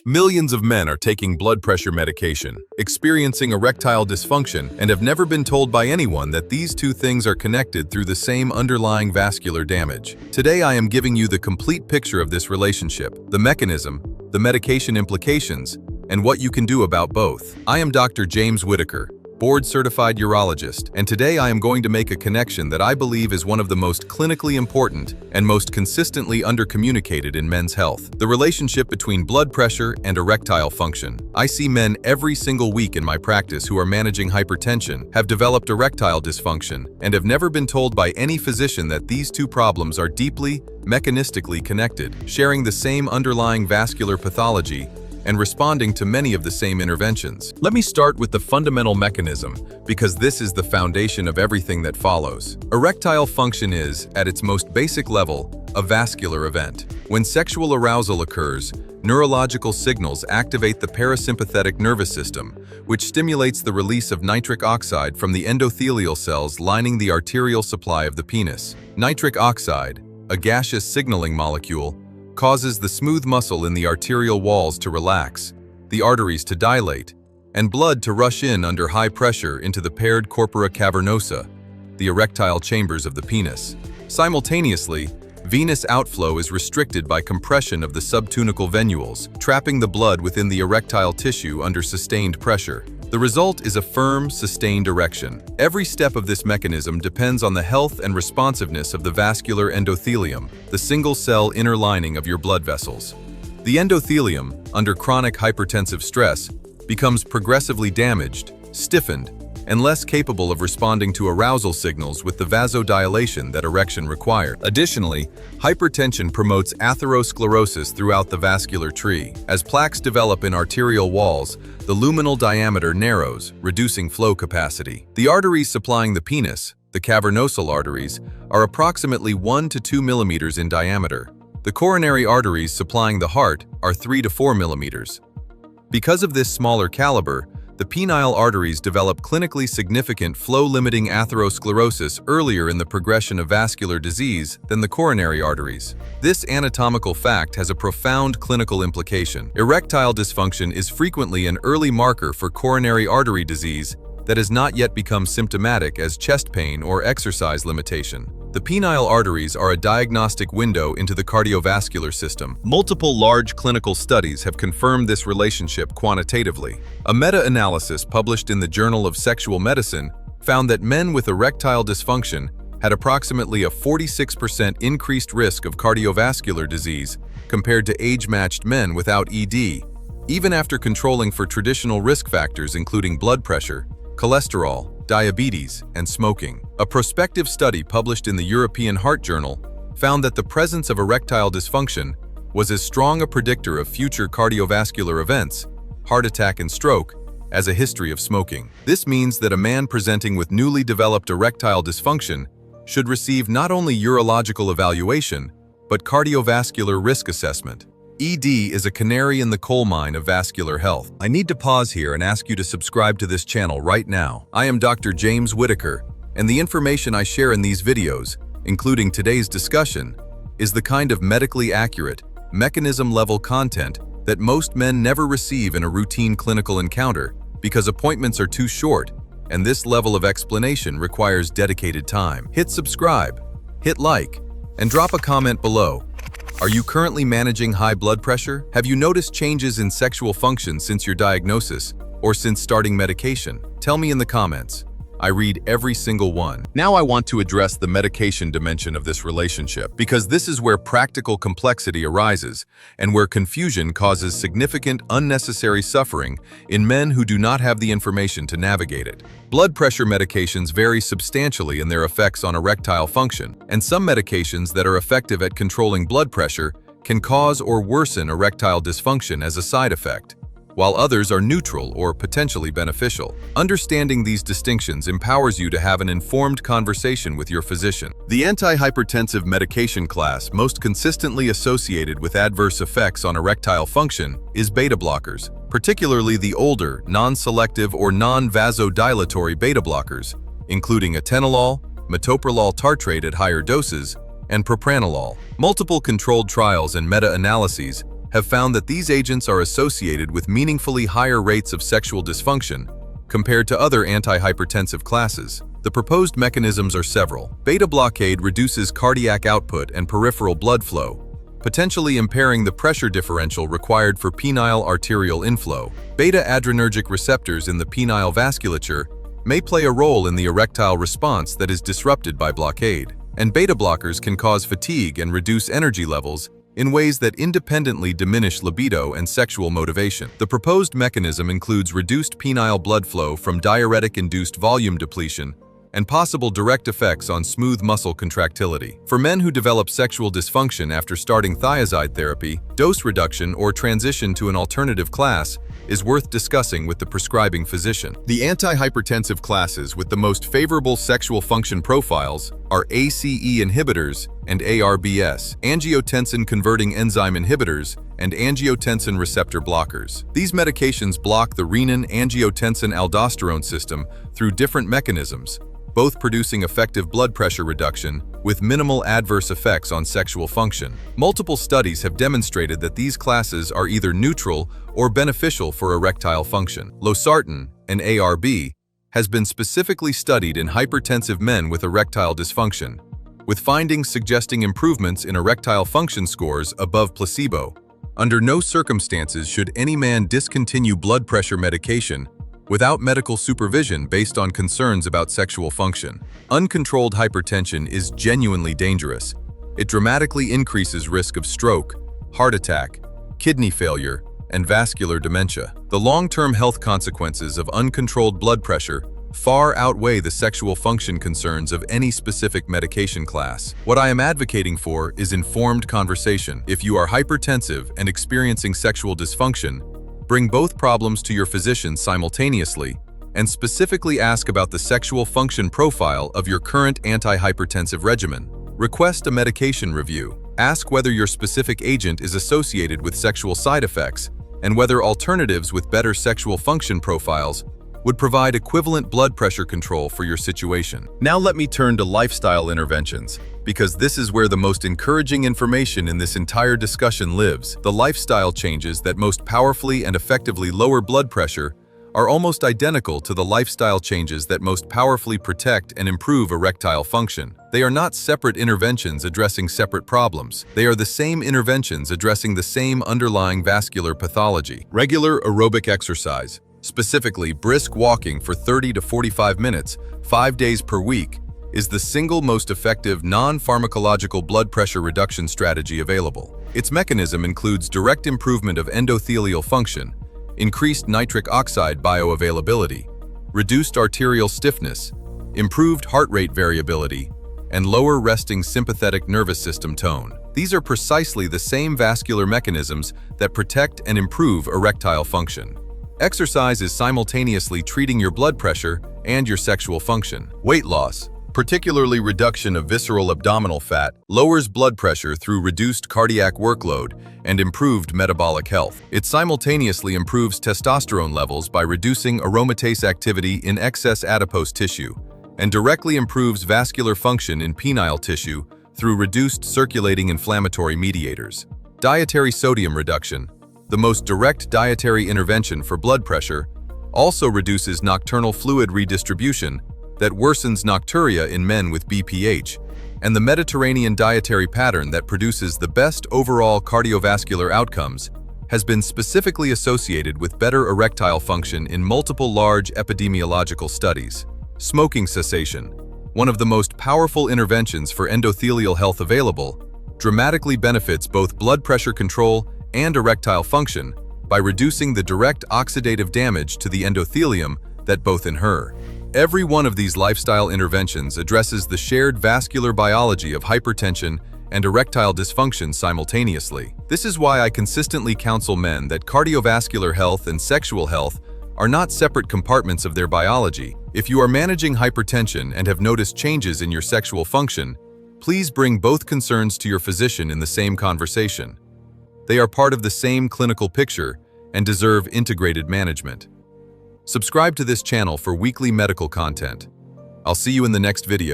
Millions of men are taking blood pressure medication, experiencing erectile dysfunction, and have never been told by anyone that these two things are connected through the same underlying vascular damage. Today I am giving you the complete picture of this relationship, the mechanism, the medication implications, and what you can do about both. I am Dr. James Whitaker, board-certified urologist, and today I am going to make a connection that I believe is one of the most clinically important and most consistently undercommunicated in men's health: the relationship between blood pressure and erectile function. I see men every single week in my practice who are managing hypertension, have developed erectile dysfunction, and have never been told by any physician that these two problems are deeply, mechanistically connected, sharing the same underlying vascular pathology and responding to many of the same interventions. Let me start with the fundamental mechanism, because this is the foundation of everything that follows. Erectile function is, at its most basic level, a vascular event. When sexual arousal occurs, neurological signals activate the parasympathetic nervous system, which stimulates the release of nitric oxide from the endothelial cells lining the arterial supply of the penis. Nitric oxide, a gaseous signaling molecule, causes the smooth muscle in the arterial walls to relax, the arteries to dilate, and blood to rush in under high pressure into the paired corpora cavernosa, the erectile chambers of the penis. Simultaneously, venous outflow is restricted by compression of the subtunical venules, trapping the blood within the erectile tissue under sustained pressure. The result is a firm, sustained erection. Every step of this mechanism depends on the health and responsiveness of the vascular endothelium, the single-cell inner lining of your blood vessels. The endothelium, under chronic hypertensive stress, becomes progressively damaged, stiffened, and less capable of responding to arousal signals with the vasodilation that erection requires. Additionally, hypertension promotes atherosclerosis throughout the vascular tree. As plaques develop in arterial walls, the luminal diameter narrows, reducing flow capacity. The arteries supplying the penis, the cavernosal arteries, are approximately 1 to 2 millimeters in diameter. The coronary arteries supplying the heart are 3 to 4 millimeters. Because of this smaller caliber, the penile arteries develop clinically significant flow-limiting atherosclerosis earlier in the progression of vascular disease than the coronary arteries. This anatomical fact has a profound clinical implication. Erectile dysfunction is frequently an early marker for coronary artery disease that has not yet become symptomatic as chest pain or exercise limitation. The penile arteries are a diagnostic window into the cardiovascular system. Multiple large clinical studies have confirmed this relationship quantitatively. A meta-analysis published in the Journal of Sexual Medicine found that men with erectile dysfunction had approximately a 46% increased risk of cardiovascular disease compared to age-matched men without ED, even after controlling for traditional risk factors including blood pressure, cholesterol, diabetes, and smoking. A prospective study published in the European Heart Journal found that the presence of erectile dysfunction was as strong a predictor of future cardiovascular events, heart attack and stroke, as a history of smoking. This means that a man presenting with newly developed erectile dysfunction should receive not only urological evaluation, but cardiovascular risk assessment. ED is a canary in the coal mine of vascular health. I need to pause here and ask you to subscribe to this channel right now. I am Dr. James Whitaker, and the information I share in these videos, including today's discussion, is the kind of medically accurate, mechanism-level content that most men never receive in a routine clinical encounter because appointments are too short, and this level of explanation requires dedicated time. Hit subscribe, hit like, and drop a comment below. Are you currently managing high blood pressure? Have you noticed changes in sexual function since your diagnosis or since starting medication? Tell me in the comments. I read every single one. Now I want to address the medication dimension of this relationship, because this is where practical complexity arises and where confusion causes significant unnecessary suffering in men who do not have the information to navigate it. Blood pressure medications vary substantially in their effects on erectile function, and some medications that are effective at controlling blood pressure can cause or worsen erectile dysfunction as a side effect, while others are neutral or potentially beneficial. Understanding these distinctions empowers you to have an informed conversation with your physician. The antihypertensive medication class most consistently associated with adverse effects on erectile function is beta blockers, particularly the older, non-selective or non-vasodilatory beta blockers, including Atenolol, Metoprolol tartrate at higher doses, and Propranolol. Multiple controlled trials and meta-analyses have found that these agents are associated with meaningfully higher rates of sexual dysfunction compared to other antihypertensive classes. The proposed mechanisms are several. Beta blockade reduces cardiac output and peripheral blood flow, potentially impairing the pressure differential required for penile arterial inflow. Beta adrenergic receptors in the penile vasculature may play a role in the erectile response that is disrupted by blockade. And beta blockers can cause fatigue and reduce energy levels in ways that independently diminish libido and sexual motivation. The proposed mechanism includes reduced penile blood flow from diuretic-induced volume depletion and possible direct effects on smooth muscle contractility. For men who develop sexual dysfunction after starting thiazide therapy, dose reduction or transition to an alternative class is worth discussing with the prescribing physician. The antihypertensive classes with the most favorable sexual function profiles are ACE inhibitors and ARBs, angiotensin-converting enzyme inhibitors, and angiotensin receptor blockers. These medications block the renin-angiotensin-aldosterone system through different mechanisms, both producing effective blood pressure reduction with minimal adverse effects on sexual function. Multiple studies have demonstrated that these classes are either neutral or beneficial for erectile function. Losartan, an ARB, has been specifically studied in hypertensive men with erectile dysfunction, with findings suggesting improvements in erectile function scores above placebo. Under no circumstances should any man discontinue blood pressure medication without medical supervision based on concerns about sexual function. Uncontrolled hypertension is genuinely dangerous. It dramatically increases risk of stroke, heart attack, kidney failure, and vascular dementia. The long-term health consequences of uncontrolled blood pressure far outweigh the sexual function concerns of any specific medication class. What I am advocating for is informed conversation. If you are hypertensive and experiencing sexual dysfunction, bring both problems to your physician simultaneously and specifically ask about the sexual function profile of your current antihypertensive regimen. Request a medication review. Ask whether your specific agent is associated with sexual side effects and whether alternatives with better sexual function profiles would provide equivalent blood pressure control for your situation. Now let me turn to lifestyle interventions, because this is where the most encouraging information in this entire discussion lives. The lifestyle changes that most powerfully and effectively lower blood pressure are almost identical to the lifestyle changes that most powerfully protect and improve erectile function. They are not separate interventions addressing separate problems. They are the same interventions addressing the same underlying vascular pathology. Regular aerobic exercise, specifically brisk walking for 30 to 45 minutes, 5 days per week, is the single most effective non-pharmacological blood pressure reduction strategy available. Its mechanism includes direct improvement of endothelial function, increased nitric oxide bioavailability, reduced arterial stiffness, improved heart rate variability, and lower resting sympathetic nervous system tone. These are precisely the same vascular mechanisms that protect and improve erectile function. Exercise is simultaneously treating your blood pressure and your sexual function. Weight loss, particularly reduction of visceral abdominal fat, lowers blood pressure through reduced cardiac workload and improved metabolic health. It simultaneously improves testosterone levels by reducing aromatase activity in excess adipose tissue and directly improves vascular function in penile tissue through reduced circulating inflammatory mediators. Dietary sodium reduction, the most direct dietary intervention for blood pressure, also reduces nocturnal fluid redistribution that worsens nocturia in men with BPH, and the Mediterranean dietary pattern that produces the best overall cardiovascular outcomes has been specifically associated with better erectile function in multiple large epidemiological studies. Smoking cessation, one of the most powerful interventions for endothelial health available, dramatically benefits both blood pressure control and erectile function by reducing the direct oxidative damage to the endothelium that both inhere. Every one of these lifestyle interventions addresses the shared vascular biology of hypertension and erectile dysfunction simultaneously. This is why I consistently counsel men that cardiovascular health and sexual health are not separate compartments of their biology. If you are managing hypertension and have noticed changes in your sexual function, please bring both concerns to your physician in the same conversation. They are part of the same clinical picture and deserve integrated management. Subscribe to this channel for weekly medical content. I'll see you in the next video.